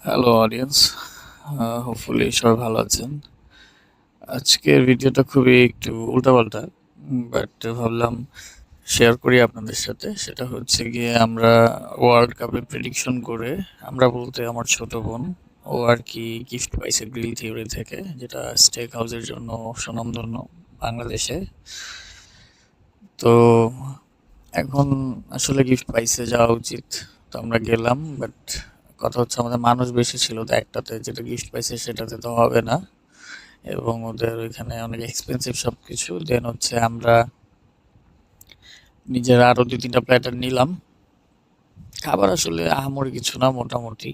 Hello audience, hopefully সবাই ভালো আছেন। আজকের ভিডিওটা খুবই একটু উল্টাপাল্টা, বাট ভাবলাম শেয়ার করি আপনাদের সাথে। সেটা হচ্ছে গিয়ে আমরা ওয়ার্ল্ড কাপে প্রেডিকশন করে, আমরা বলতে আমার ছোট বোন, ও আর কি গিফট পাইছে গ্রিল থিওরি থেকে, যেটা স্টেক হাউসের জন্য সুনামধন্য বাংলাদেশে। তো এখন আসলে গিফট পাইছে, যাওয়া উচিত। তো আমরা গেলাম, বাট কথা হচ্ছে আমাদের মানুষ বেশি ছিল, তো একটাতে যেটা গিফট পাইছে সেটাতে তো হবে না, এবং ওদের ওইখানে অনেক এক্সপেন্সিভ সব কিছু। দেন হচ্ছে আমরা নিজের আরও 2-3টা প্ল্যাটার নিলাম। খাবার আসলে আহামরি কিছু না, মোটামুটি।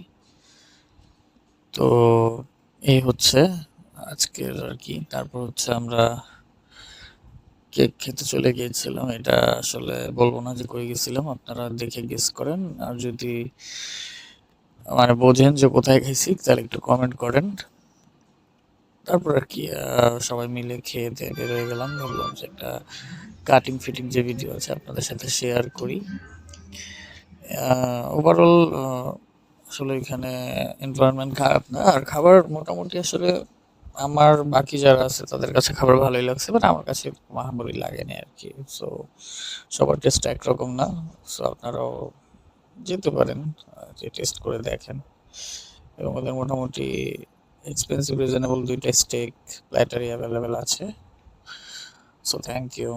তো এই হচ্ছে আজকের আর কি। তারপর হচ্ছে আমরা কেক খেতে চলে গিয়েছিলাম। এটা আসলে বলবো না যে কই গেছিলাম, আপনারা দেখে গেস করেন। আর যদি মানে বোঝেন যে কোথায় খাইছি তাহলে একটু কমেন্ট করেন। তারপর আর কি সবাই মিলে খেয়ে দিয়ে বের হয়ে গেলাম। ভাবলাম যে একটা কাটিং ফিটিং যে ভিডিও আছে আপনাদের সাথে শেয়ার করি। ওভারঅল আসলে এখানে এনভায়রনমেন্ট খারাপ না, আর খাবার মোটামুটি আসলে আমার বাকি যারা আছে তাদের কাছে খাবার ভালোই লাগছে, বাট আমার কাছে মহামারী লাগেনি আর কি। সো সবার টেস্ট একরকম না। সো আপনারাও যেতে পারেন, যে টেস্ট করে দেখেন। এবং ওদের মোটামুটি এক্সপেন্সিভ রিজনেবল 2টা স্টেক প্ল্যাটারই অ্যাভেলেবেল আছে। So thank you.